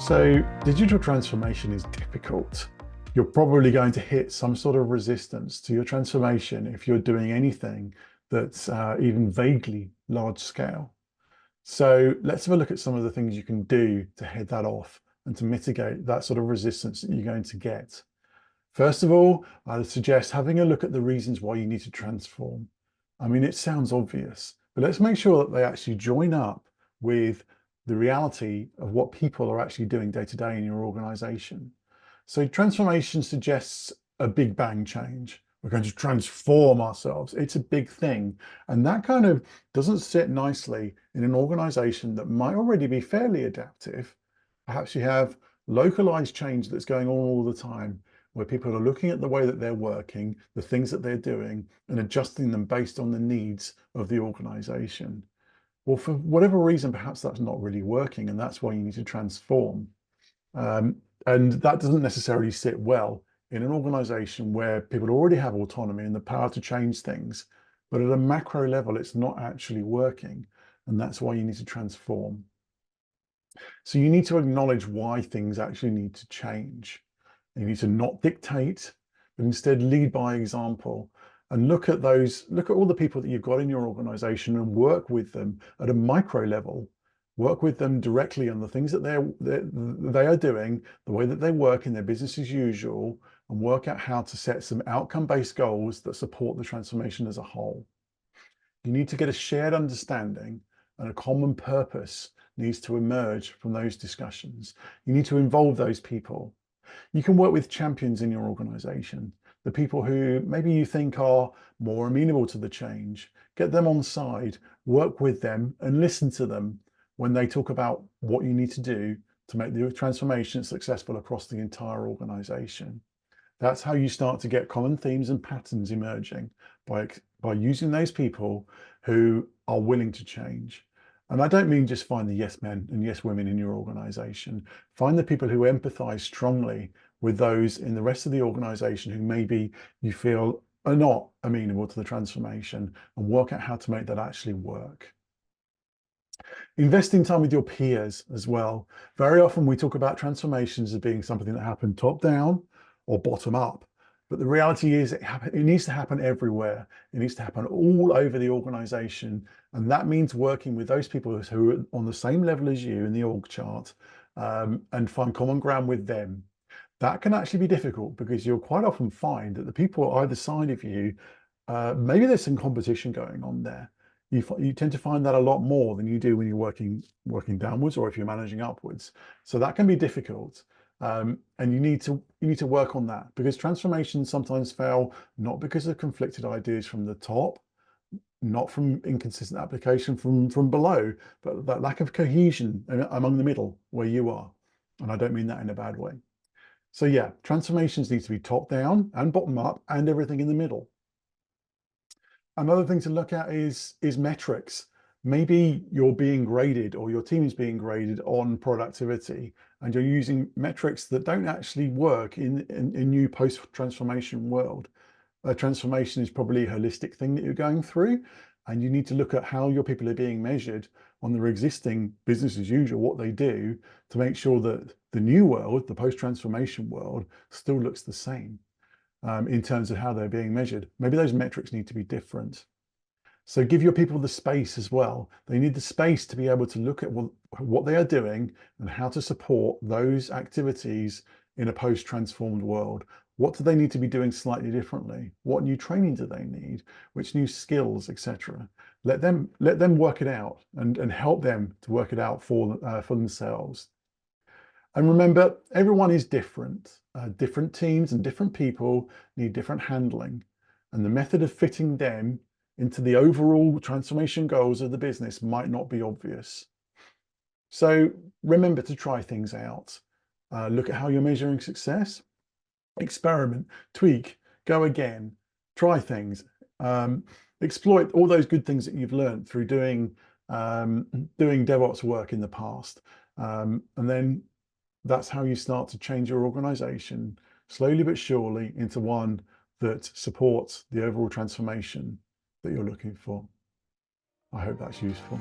So digital transformation is difficult. You're probably going to hit some sort of resistance to your transformation if you're doing anything that's even vaguely large scale. So let's have a look at some of the things you can do to head that off and to mitigate that sort of resistance that you're going to get. First of all, I would suggest having a look at the reasons why you need to transform. I mean, it sounds obvious, but let's make sure that they actually join up with the reality of what people are actually doing day to day in your organization. So transformation suggests a big bang change. We're going to transform ourselves. It's a big thing. And that kind of doesn't sit nicely in an organization that might already be fairly adaptive. Perhaps you have localized change that's going on all the time, where people are looking at the way that they're working, the things that they're doing, and adjusting them based on the needs of the organization. Well, for whatever reason, perhaps that's not really working, and that's why you need to transform. And that doesn't necessarily sit well in an organization where people already have autonomy and the power to change things, but at a macro level, it's not actually working, and that's why you need to transform. So you need to acknowledge why things actually need to change. You need to not dictate, but instead lead by example. And look at all the people that you've got in your organization and work with them at a micro level. Work with them directly on the things that they are doing, the way that they work in their business as usual, and work out how to set some outcome-based goals that support the transformation as a whole. You need to get a shared understanding, and a common purpose needs to emerge from those discussions. You need to involve those people. You can work with champions in your organization, the people who maybe you think are more amenable to the change. Get them on side, work with them, and listen to them when they talk about what you need to do to make the transformation successful across the entire organization. That's how you start to get common themes and patterns emerging, by using those people who are willing to change. And I don't mean just find the yes men and yes women in your organization. Find the people who empathize strongly with those in the rest of the organization who maybe you feel are not amenable to the transformation, and work out how to make that actually work. Investing time with your peers as well. Very often we talk about transformations as being something that happened top down or bottom up. But the reality is it needs to happen everywhere. It needs to happen all over the organization. And that means working with those people who are on the same level as you in the org chart, and find common ground with them. That can actually be difficult because you'll quite often find that the people either side of you, maybe there's some competition going on there. You tend to find that a lot more than you do when you're working downwards, or if you're managing upwards. So that can be difficult. And you need to work on that, because transformations sometimes fail not because of conflicted ideas from the top, not from inconsistent application from below, but that lack of cohesion among the middle where you are. And I don't mean that in a bad way. So yeah, transformations need to be top down and bottom up and everything in the middle. Another thing to look at is metrics. Maybe you're being graded, or your team is being graded on productivity, and you're using metrics that don't actually work in new post-transformation world. A transformation is probably a holistic thing that you're going through, and you need to look at how your people are being measured on their existing business as usual, what they do, to make sure that the new world, the post-transformation world, still looks the same in terms of how they're being measured. Maybe those metrics need to be different. So give your people the space as well. They need the space to be able to look at what they are doing and how to support those activities in a post-transformed world. What do they need to be doing slightly differently? What new training do they need? Which new skills, etc. Let them work it out, and help them to work it out for themselves. And remember, everyone is different. Different teams and different people need different handling. And the method of fitting them into the overall transformation goals of the business might not be obvious. So remember to try things out. Look at how you're measuring success. Experiment, tweak, go again, try things. Exploit all those good things that you've learned through doing DevOps work in the past. And then that's how you start to change your organization slowly but surely into one that supports the overall transformation that you're looking for. I hope that's useful.